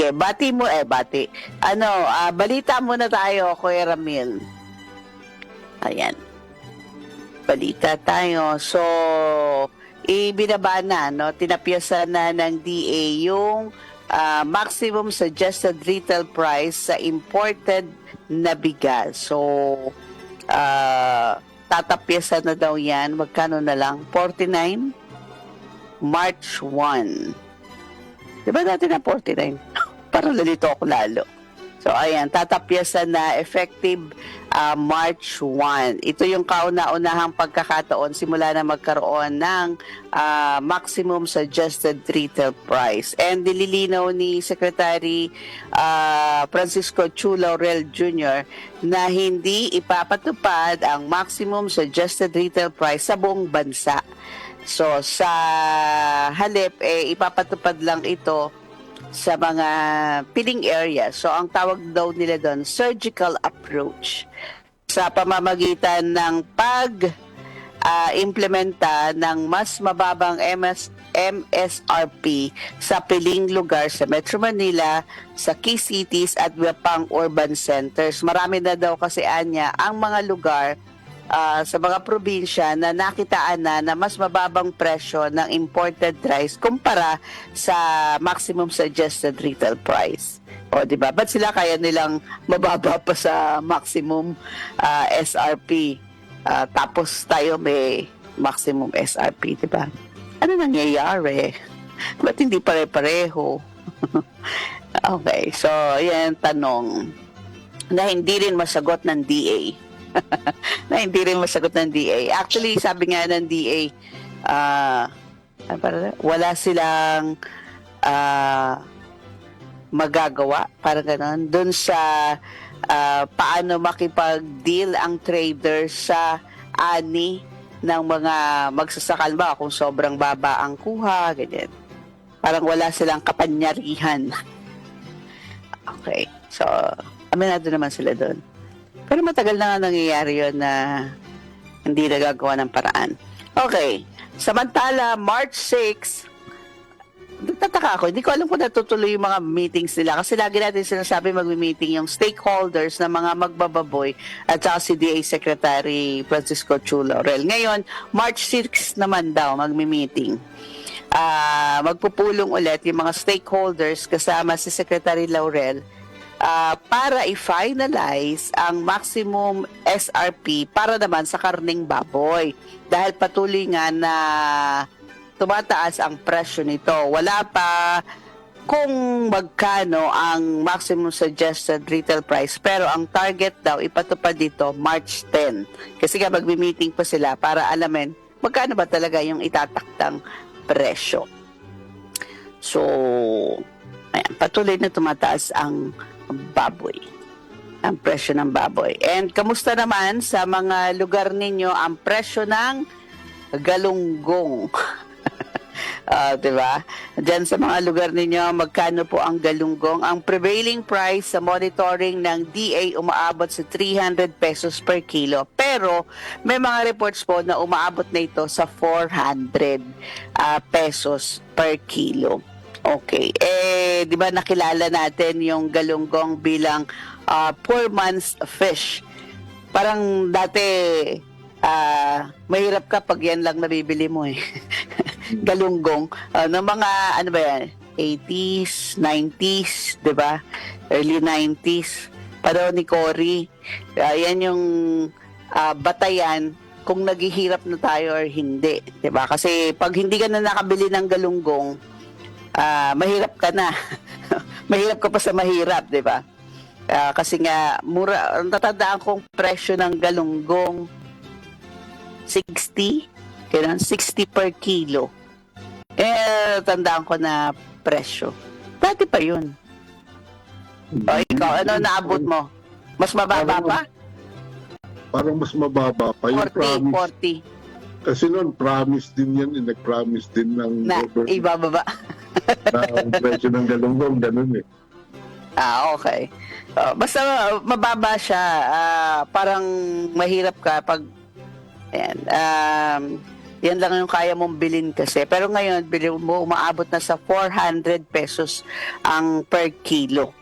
Sige, bati. Ano, balita muna tayo, Kuya Ramil. Ayan. Balita tayo. So, ibinaba na, no? Tinapyasan na ng DA yung maximum suggested retail price sa imported na bigas. So, tatapyasan na daw yan. Magkano na lang? 49? March 1. Diba dati na 49? Parang nalito ako lalo. So, ayan, tatapyasan na effective March 1. Ito yung kauna-unahang pagkakataon simula na magkaroon ng maximum suggested retail price. And nililinaw ni Secretary Francisco Chu Laurel Jr. na hindi ipapatupad ang maximum suggested retail price sa buong bansa. So, sa halip, ipapatupad lang ito sa mga piling area. So, ang tawag daw nila doon, surgical approach. Sa pamamagitan ng pag-implementa ng mas mababang MSRP sa piling lugar sa Metro Manila, sa key cities at pang urban centers. Marami na daw kasi anya ang mga lugar sa mga probinsya na nakitaan na mas mababang presyo ng imported rice kumpara sa maximum suggested retail price. O, di ba? Ba't sila kaya nilang mababa pa sa maximum SRP? Tapos tayo may maximum SRP, di ba? Ano nangyayari? Ba't hindi pare-pareho? Okay, so yan tanong na hindi rin masagot ng DA. Actually, sabi nga ng DA, wala silang magagawa, parang gano'n, dun sa paano makipag-deal ang trader sa ani ng mga magsasakal ba kung sobrang baba ang kuha, ganyan. Parang wala silang kapanyarihan. Okay, so aminado naman sila dun. Pero matagal na nga nangyayari yun na hindi nagagawa ng paraan. Okay. Samantala, March 6, nagtataka ako, hindi ko alam kung natutuloy yung mga meetings nila kasi lagi natin sinasabi mag-meeting yung stakeholders na mga magbababoy at saka si DA Secretary Francisco Chu Laurel. Ngayon, March 6 naman daw mag-meeting. Magpupulong ulit yung mga stakeholders kasama si Secretary Laurel para i-finalize ang maximum SRP para naman sa karning baboy. Dahil patuloy nga na tumataas ang presyo nito. Wala pa kung magkano ang maximum suggested retail price. Pero ang target daw ipatupad dito March 10. Kasi nga magbi-meeting pa sila para alamin magkano ba talaga yung itataktang presyo. So, ayan, patuloy na tumataas ang baboy, ang presyo ng baboy. And kamusta naman sa mga lugar ninyo ang presyo ng galunggong? Diba? Diyan sa mga lugar ninyo, magkano po ang galunggong? Ang prevailing price sa monitoring ng DA umaabot sa 300 pesos per kilo. Pero may mga reports po na umaabot na ito sa 400 pesos per kilo. Okay. Di ba nakilala natin yung galunggong bilang 4 months fish. Parang dati mahirap ka pag yan lang nabibili mo eh. Galunggong. Ng mga, ano ba yan? 80s, 90s, di ba? Early 90s. Pero ni Cory, yan yung batayan kung naghihirap na tayo or hindi. Di ba? Kasi pag hindi ka na nakabili ng galunggong, mahirap ka na. Mahirap ka pa sa mahirap, di ba? Kasi nga, mura, tatandaan kong presyo ng galunggong 60, kailan 60 per kilo. Tandaan ko na presyo. Dati pa yun. O, ikaw, ano naabot mo? Mas mababa pa? Parang mas mababa pa. Yung 40. Kasi noon, promise din yan. Nag-promise din ng Na, ibababa. na ang presyo ng galunggong, ganun eh. Okay. Basta mababa siya. Parang mahirap ka pag ayan, Yan lang yung kaya mong bilhin kasi. Pero ngayon, bilhin mo, umaabot na sa 400 pesos ang per kilo.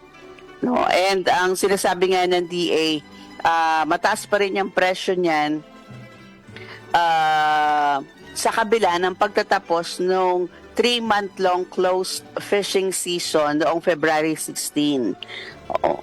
No? And ang sinasabi nga ng DA, mataas pa rin yung presyo niyan sa kabila ng pagtatapos nung 3-month-long closed fishing season noong February 16. Oo.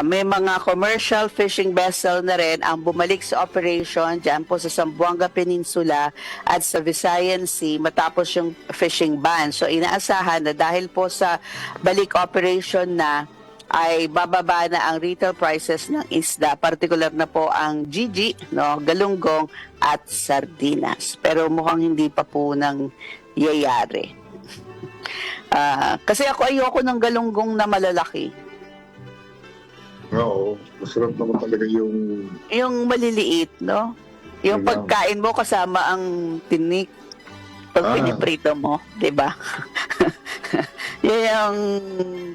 May mga commercial fishing vessel na rin ang bumalik sa operation dyan po sa Zamboanga Peninsula at sa Visayan Sea matapos yung fishing ban. So inaasahan na dahil po sa balik operation na ay bababa na ang retail prices ng isda, particular na po ang Gigi, no, galunggong at sardinas. Pero mukhang hindi pa po nang yayari. Kasi ayoko ng galunggong na malalaki. Oo, masarap naman talaga yung... Yung maliliit, no? Yung pagkain mo kasama ang tinik pag piniprito mo, di ba? Yan yung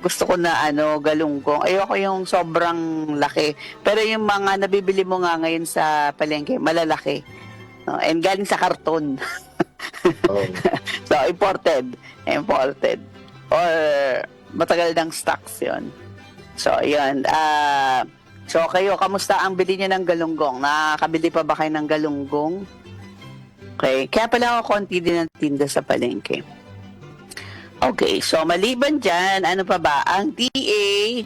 gusto ko na galunggong. Ayoko yung sobrang laki. Pero yung mga nabibili mo nga ngayon sa palengke, malalaki. No? And galing sa karton. So, imported. Or matagal ng stocks yun. So, yun. So, kayo, kamusta ang bili niyo ng galunggong? Nakakabili pa ba kayo ng galunggong? Okay. Kaya pala ako konti din ang tinda sa palengke. Okay. So, maliban dyan, ano pa ba? Ang DA,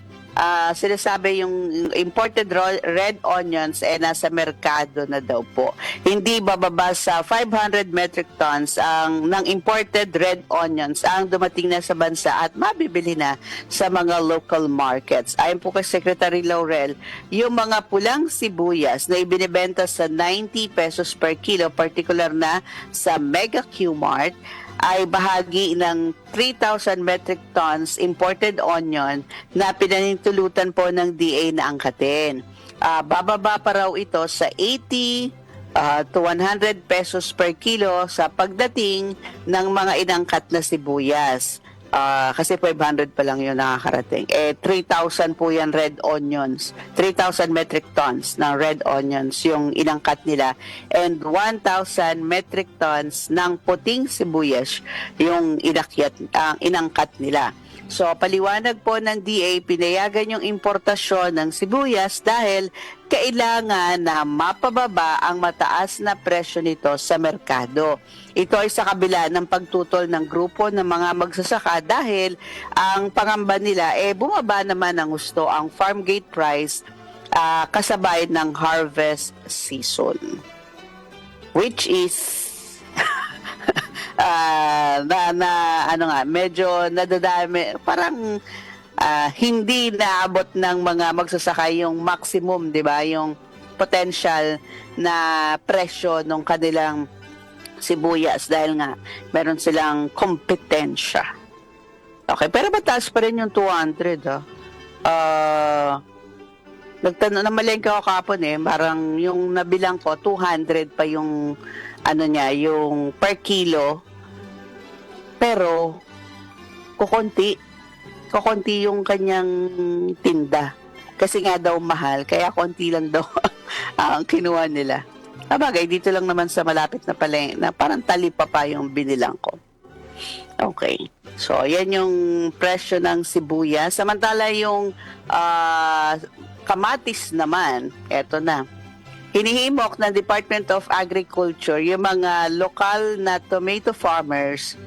sinasabi yung imported red onions nasa merkado na daw po. Hindi bababa sa 500 metric tons ng imported red onions ang dumating na sa bansa at mabibili na sa mga local markets. Ayon po kay Secretary Laurel, yung mga pulang sibuyas na ibinibenta sa 90 pesos per kilo, particular na sa Mega Q-Mart, ay bahagi ng 3,000 metric tons imported onion na pinanintulutan po ng DA na angkatin. Bababa pa raw ito sa 80 to 100 pesos per kilo sa pagdating ng mga inangkat na sibuyas. Kasi 500 pa lang yun nakakarating. 3,000 po yan red onions. 3,000 metric tons ng red onions yung inangkat nila. And 1,000 metric tons ng puting sibuyas yung inangkat nila. So, paliwanag po ng DA, pinayagan yung importasyon ng sibuyas dahil kailangan na mapababa ang mataas na presyo nito sa merkado. Ito ay sa kabila ng pagtutol ng grupo ng mga magsasaka dahil ang pangamba nila bumaba naman ang gusto ang farm gate price kasabay ng harvest season. Which is medyo nadadami, parang hindi naabot ng mga magsasaka yung maximum, di ba? Yung potential na presyo ng kanilang sibuyas dahil nga meron silang kompetensya. Okay, pero mataas pa rin yung 200, namalengke ako kapon parang yung nabilang ko 200 pa yung yung per kilo. Pero kukonti yung kanyang tinda. Kasi nga daw mahal, kaya konti lang daw ang kinuha nila. Bagay, dito lang naman sa malapit na palengke, na parang talipa pa yung binilang ko. Okay. So, yan yung presyo ng sibuyas. Samantala yung kamatis naman, eto na. Hinihimok ng Department of Agriculture yung mga lokal na tomato farmers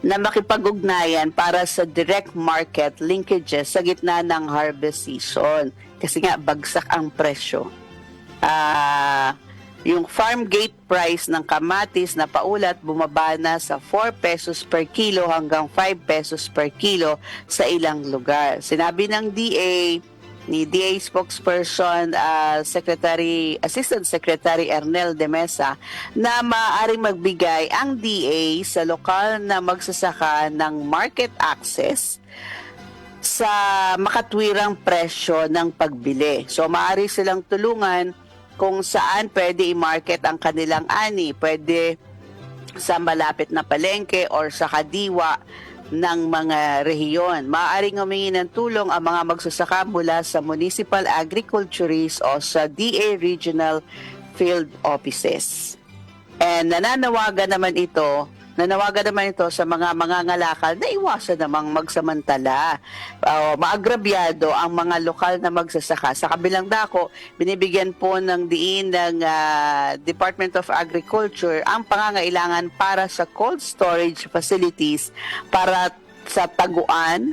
na makipag-ugnayan para sa direct market linkages sa gitna ng harvest season. Kasi nga, bagsak ang presyo. Yung farm gate price ng kamatis na paulat bumaba na sa 4 pesos per kilo hanggang 5 pesos per kilo sa ilang lugar. Sinabi ng ni DA spokesperson Assistant Secretary Ernel de Mesa na maaaring magbigay ang DA sa lokal na magsasaka ng market access sa makatwirang presyo ng pagbili. So maaari silang tulungan kung saan pwede i-market ang kanilang ani. Pwede sa malapit na palengke or sa kadiwa ng mga rehiyon. Maaaring humingi ng tulong ang mga magsasaka mula sa municipal agriculturists o sa DA regional field offices. And nananawagan naman ito sa mga mangangalakal na iwasan namang magsamantala. Maagrabyado ang mga lokal na magsasaka. Sa kabilang dako, binibigyan po ng diin ng Department of Agriculture ang pangangailangan para sa cold storage facilities para sa taguan,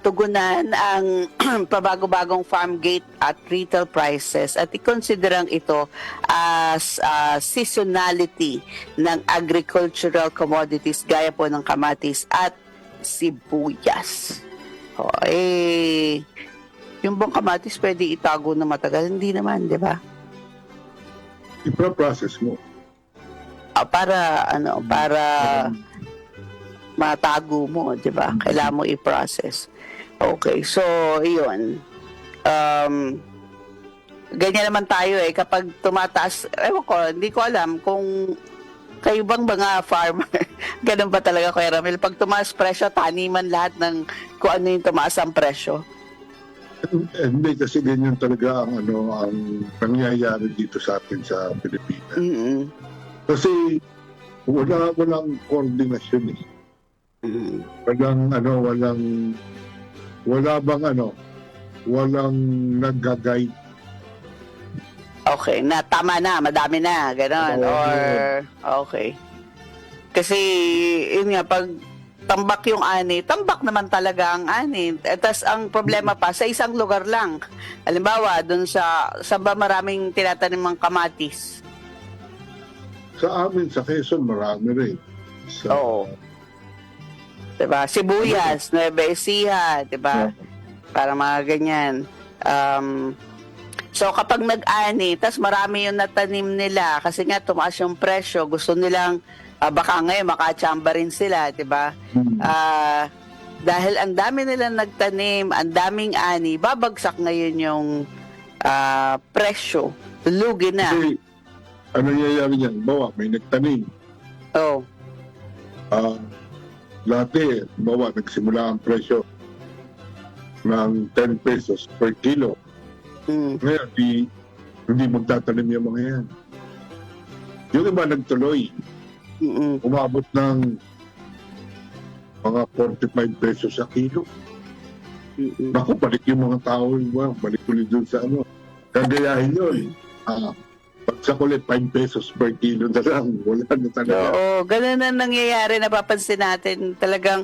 tugunan ang pabago-bagong farm gate at retail prices at ikonsiderang ito as seasonality ng agricultural commodities gaya po ng kamatis at sibuyas. Yung bang kamatis pwede itago na matagal? Hindi naman, di ba? Ipa-process mo. Para matago mo, di ba? Kailangan mo i-process. Okay, so, iyon. Ganyan naman tayo kapag tumataas, ewan ko, hindi ko alam kung kayo bang mga farmer, ganun ba talaga, Kuya Ramil? Pag tumaas presyo, taniman lahat ng kung ano yung tumaas ang presyo. Hindi kasi ganyan talaga ang nangyayari dito sa atin sa Pilipinas. Mm-hmm. Kasi walang koordinasyon eh. Walang nag-guide. Okay, tama na, madami na, gano'n. Okay. Kasi, yun nga, pag tambak yung ani, tambak naman talaga ang ani. Tapos ang problema pa, sa isang lugar lang. Halimbawa, dun sa ba maraming tinatanim ng kamatis? Sa amin, sa Quezon, marami rin. Oo. Diba? Sibuyas, Nueva Ecija, diba? Para mga ganyan. So kapag nag-ani, tas marami yung natanim nila kasi nga tumaas yung presyo, gusto nilang baka ngayon makachamba rin sila, diba? Dahil ang dami nilang nagtanim, ang daming ani, babagsak ngayon yung presyo. Lugi na. Kasi, ano nangyayari yan? Bawa, may nagtanim. Oh. Dati, bawa, nagsimula ang presyo ng 10 pesos per kilo. Ngayon, hindi magtatanim yung mga yan. Yung iba nagtuloy. Umabot ng mga 45 pesos sa kilo. Naku, balik yung mga tao. Balik ulit dun sa kagayahin yun. Pagsak ulit, 5 pesos per kilo na lang. Wala na talaga. Oo, ganun na nangyayari. Napapansin natin talagang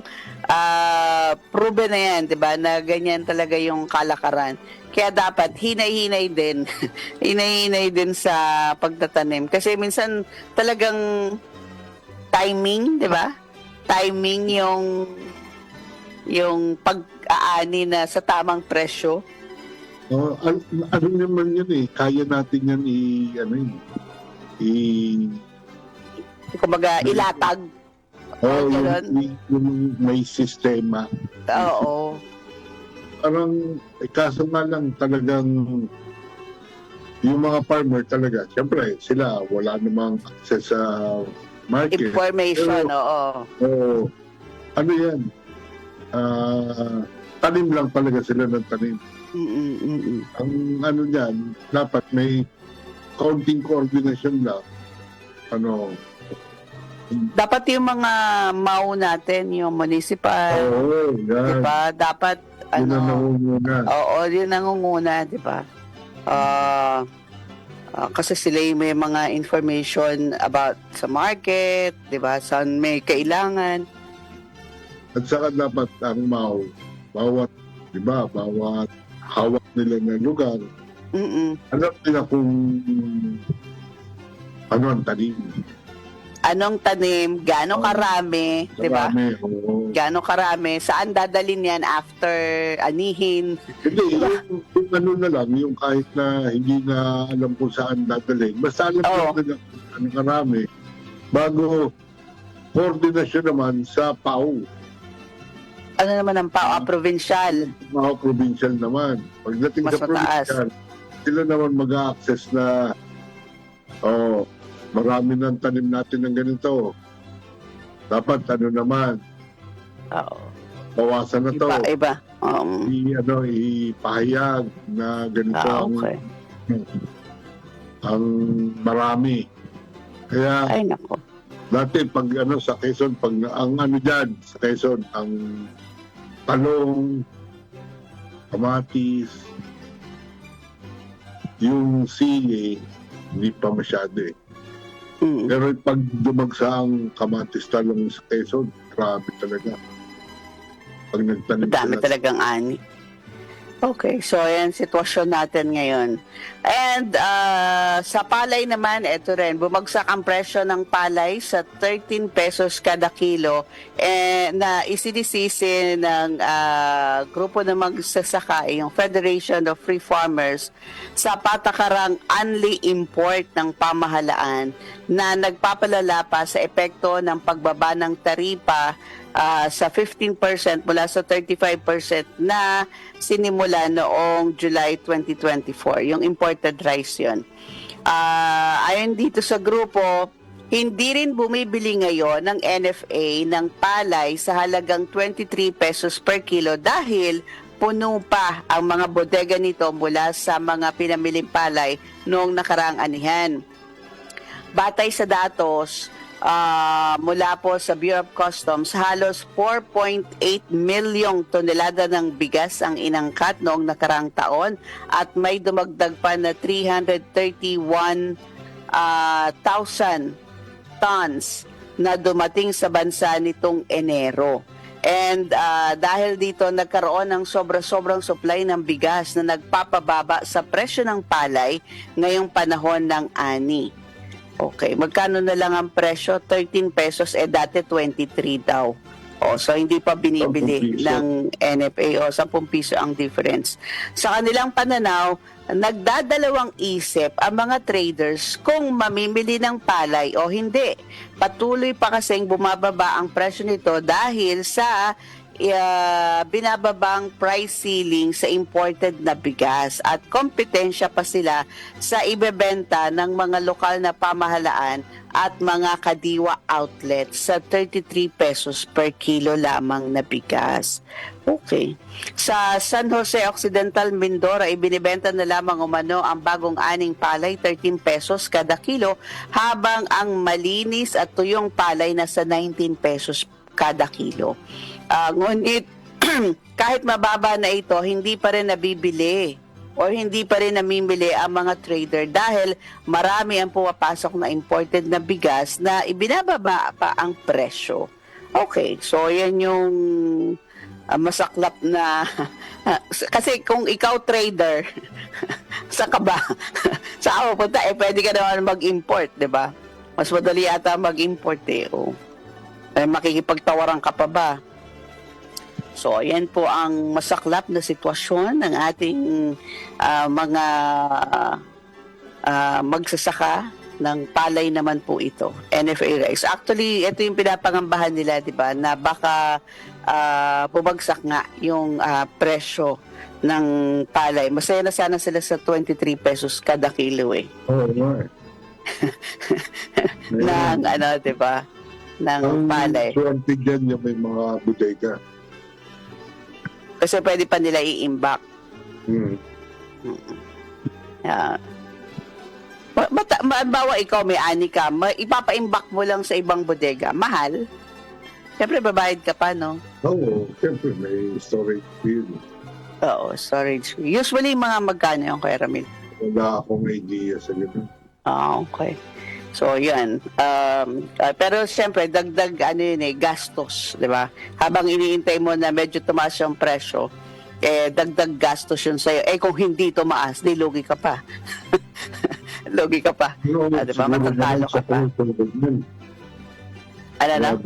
proven na yan, di ba? Na ganyan talaga yung kalakaran. Kaya dapat hinay-hinay din. Hinay-hinay din sa pagtatanim. Kasi minsan talagang timing, di ba? Timing yung pag-aani na sa tamang presyo. Ano naman yun eh. Kaya natin yan kumbaga ilatag. Yung may sistema. Oo. Parang, kaso nga lang talagang yung mga farmer talaga, siyempre sila wala namang access sa market. Information, oo. Ano yan? Tanim lang talaga sila ng tanim. Ang niyan, dapat may counting coordination lang. Dapat yung mga MAU natin, yung municipal, diba? Dapat, yun ang nangunguna. Oo, yun nangunguna, diba? Kasi sila yung may mga information about sa market, diba? Saan may kailangan. At saka dapat ang MAU, bawat hawak nila na lugar, alam nila kung ano ang tanim. Anong tanim, gaano karami, di ba? Gaano karami, saan dadalhin yan after anihin? Hindi, yung na lang, yung kahit na hindi na alam kung saan dadalhin, basta alam nila anong karami, bago koordinasyon naman sa PAO. Ano naman ang PAO? Provincial? PAO provincial naman. Pagdating mas sa provincial, sila naman mag-access na marami ng tanim natin ng ganito. Dapat naman. Bawasan na to. Iba. Ipahayag na ganito okay. ang marami. Kaya Ay, nako. dati pag sa Quezon, pag ang dyan sa Quezon, ang talong, kamatis, yung sili, hindi pa masyado eh. Mm. Pero pag dumagsa ang kamatis talong sa Quezon, grabe talaga. Pag nagtanim Madami sila. talagang ani. Okay, so ayan sitwasyon natin ngayon. And sa palay naman, ito rin, bumagsak ang presyo ng palay sa 13 pesos kada kilo na isinisisi ng grupo ng magsasaka, yung Federation of Free Farmers, sa patakarang unli import ng pamahalaan na nagpapalala pa sa epekto ng pagbaba ng taripa sa 15% mula sa 35% na sinimula noong July 2024, yung imported rice yun. Ayon dito sa grupo, hindi rin bumibili ngayon ng NFA ng palay sa halagang 23 pesos per kilo dahil puno pa ang mga bodega nito mula sa mga pinamiling palay noong nakaraang anihan. Batay sa datos, mula po sa Bureau of Customs, halos 4.8 milyong tonelada ng bigas ang inangkat noong nakarang taon at may dumagdag pa na 331,000 tons na dumating sa bansa nitong Enero. And dahil dito nagkaroon ng sobrang supply ng bigas na nagpapababa sa presyo ng palay ngayong panahon ng ani. Okay, magkano na lang ang presyo? 13 pesos, dati 23 daw. So hindi pa binibili 10 piso. ng NFA 10 piso ang difference. Sa kanilang pananaw, nagdadalawang isip ang mga traders kung mamimili ng palay o hindi. Patuloy pa kasing bumababa ang presyo nito dahil sa binababang price ceiling sa imported na bigas at kompetensya pa sila sa ibebenta ng mga lokal na pamahalaan at mga kadiwa outlets sa 33 pesos per kilo lamang na bigas. Okay. Sa San Jose Occidental, Mindoro, ibinibenta na lamang umano ang bagong aning palay 13 pesos kada kilo habang ang malinis at tuyong palay nasa 19 pesos kada kilo. Ngunit kahit mababa na ito, hindi pa rin nabibili o hindi pa rin namimili ang mga trader dahil marami ang pumapasok na imported na bigas na ibinababa pa ang presyo. Okay, so yan yung masaklap na kasi kung ikaw trader, saan ka ba? Saan ka pupunta? Pwede ka naman mag-import, di ba? Mas madali ata mag-import makikipagtawaran ka pa ba? So, yan po ang masaklap na sitwasyon ng ating mga magsasaka ng palay naman po ito, NFA rice. Actually, ito yung pinapangambahan nila, di ba, na baka bumagsak nga yung presyo ng palay. Masaya na sana sila sa 23 pesos kada kilo Oo, right. ng di ba, ng palay. Swerte dyan yung may mga bodega. Kasi pwede pa nila i-imbak. Bawa ikaw may ani ka, ipapa-imbak mo lang sa ibang bodega. Mahal. Siyempre babayad ka pa, no? Oo, siyempre may storage fee. Oo, storage fee. Usually mga magkano yung Kuya Ramil? Wala akong idea sa ganun. Okay. So, yan. Pero siyempre, dagdag gastos, di ba? Habang iniintay mo na medyo tumaas yung presyo, dagdag gastos yun sa'yo. Kung hindi tumaas, di lugi ka pa. Lugi ka pa. Di ba? Matatalo ka pa. Ano na?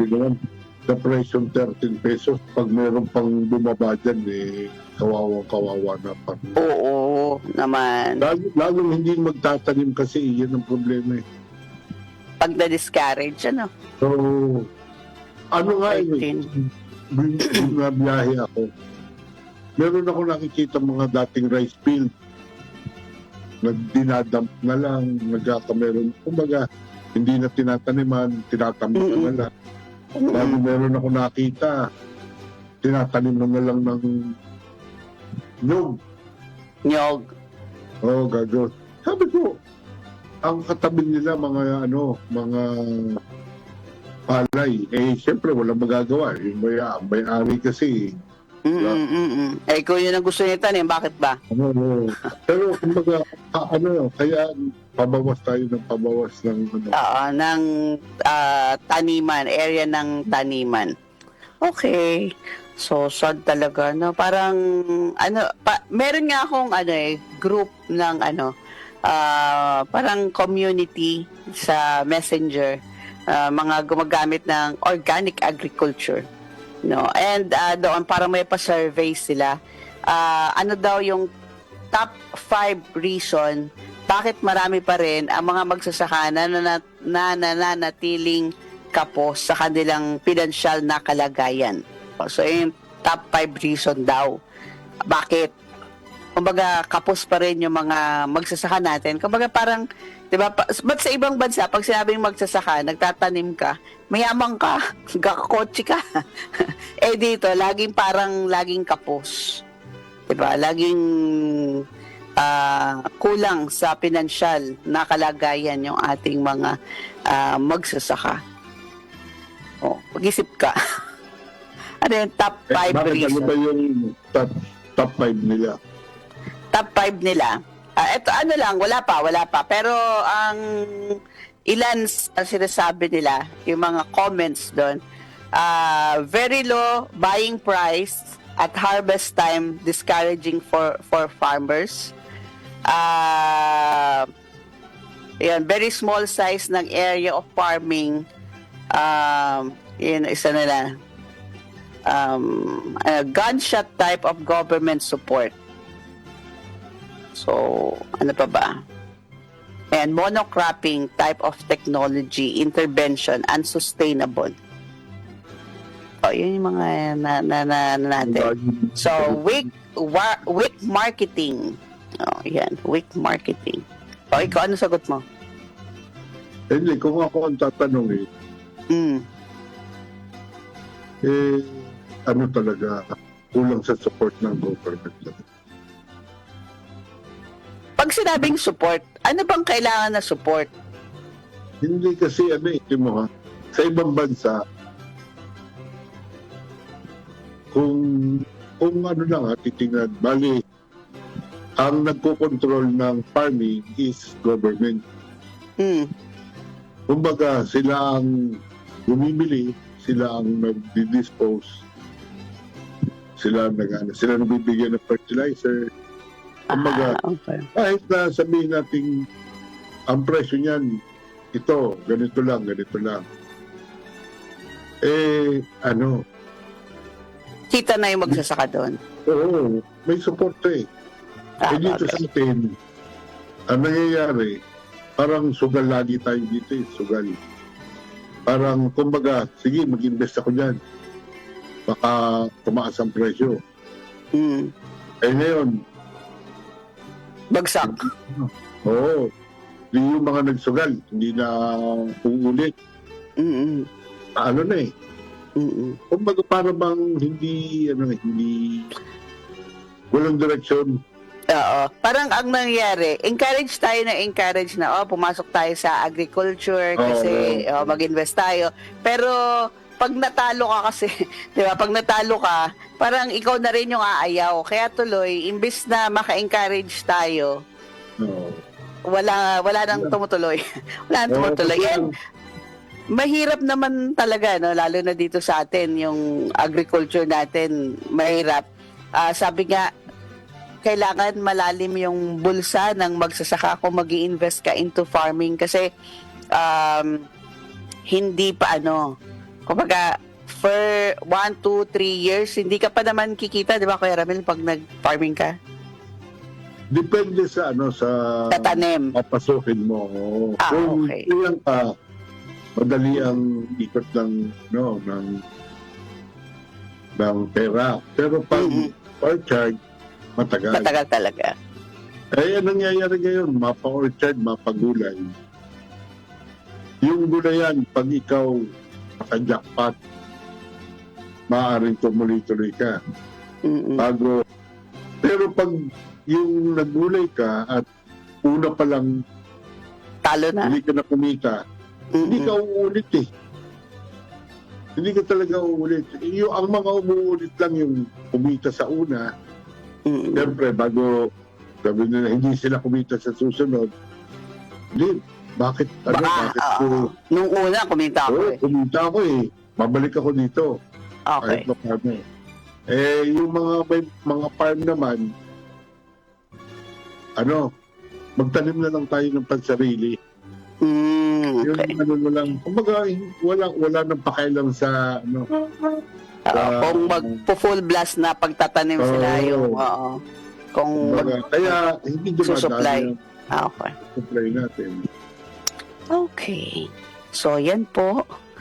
Sa presyo 13 pesos, pag meron pang bumaba dyan, kawawa na pa. Oo, naman. Lalong hindi magtatanim kasi, yan ang problema Pag na-discourage, ano? So, ano nga biyahe ako. Meron ako nakikita mga dating rice field. Dinadump na lang, meron. Kumbaga, hindi na tinataniman, tinatambak na lang. Bago meron ako nakita, tinatanim na lang ng nyog. Nyog. Oo, gagawin. Sabi ko, ang katabi nila mga mga palay. Siyempre, walang magagawa. Yung may-ari kasi. Kung yun ang gusto niya itanim, bakit ba? Pero, kumbaga, kaya pabawas tayo ng pabawas ng ng taniman, area ng taniman. Okay. So, sad talaga, no? Parang, meron nga akong, group ng, parang community sa Messenger, mga gumagamit ng organic agriculture, no? And doon parang may pa-survey sila. Ano daw yung top 5 reason bakit marami pa rin ang mga magsasaka na nananatiling kapos sa kanilang pinansyal na kalagayan. So, yung top 5 reason daw. Bakit? Kumbaga, kapos pa rin yung mga magsasaka natin. Kumbaga, parang, di ba, ba't sa ibang bansa, pag sinabing magsasaka, nagtatanim ka, mayamang ka, kakotse ka. Dito, laging kapos. Di ba? Laging kulang sa pinansyal na kalagayan yung ating mga magsasaka. Pag-isip ka. Ano yung top 5 reasons? Ano ba yung top 5 nila? Top 5 nila. Ito wala pa. Pero ang ilan sinasabi nila, yung mga comments doon, very low buying price at harvest time discouraging for farmers. Very small size ng area of farming. Yun, isa nila. Gunshot type of government support. So, ano pa ba? And monocropping type of technology, intervention, unsustainable. Yun yung mga natin. So, weak marketing. Yan, weak marketing. Ikaw, ano sagot mo? Hindi, kung ako ang tatanungin, ano talaga, kulang sa support ng government. Pag sinabing support, ano bang kailangan na support? Hindi kasi sa ibang bansa, kung titingnan, bali, ang nagko-control ng farming is government. Kumbaga, sila ang bumibili, sila ang nag-dispose, sila nagbibigyan ng fertilizer. Kumbaga, kahit na sabihin natin ang presyo niyan, ito, ganito lang. Kita na yung magsasaka doon. Oo, may support dito sa atin, ang nangyayari, parang sugal lagi tayo dito sugal. Parang, kumbaga, sige, mag-invest ako dyan. Baka tumaas ang presyo. Ngayon, bagsak. Oo. Yung mga nagsugal, hindi na uulit. Kumbaga para bang hindi walang direksyon. Oo. Parang ang nangyari, encourage na, pumasok tayo sa agriculture kasi mag-invest tayo. Pero pag natalo ka kasi, di ba, pag natalo ka, parang ikaw na rin yung aayaw. Kaya tuloy, imbis na maka-encourage tayo, wala nang tumutuloy. Wala nang tumutuloy. And mahirap naman talaga, no? Lalo na dito sa atin, yung agriculture natin, mahirap. Sabi nga, kailangan malalim yung bulsa ng magsasaka kung mag-i-invest ka into farming kasi hindi pa kumbaga, for 1, 2, 3 years, hindi ka pa naman kikita, di ba, Kuya Ramil, pag nag-farming ka? Depende sa tanim. Papasukin mo. Kung okay. ilang ka, madali ang ikot ng pera. Pero pag orchard, matagal. Matagal talaga. Anong nangyayari ngayon? Mapa-orchard, mapa-gulay. Yung gulayan, pag ikaw naka-jackpot, maaaring tumuloy-tuloy ka. Pero pag yung naggulay ka at una pa lang talo na. hindi ka na kumita, hindi ka uulit eh. Hindi ka talaga uulit. Ang mga umuulit lang yung kumita sa una. Siyempre, bago sabi nila, hindi sila kumita sa susunod. Hindi, bakit ko? Nung una, kumita ako Kumita ako eh. Babalik ako dito. Okay. Kahit pa paano. Yung mga farm naman, magtanim na lang tayo ng pansarili. Okay. Yung lang, kumbaga, wala nang pakialam sa, Kung magpo-full blast na pagtatanim sila yung, kung kaya, hindi susupply. dumadaan Okay. supply natin. Okay. So, yan po.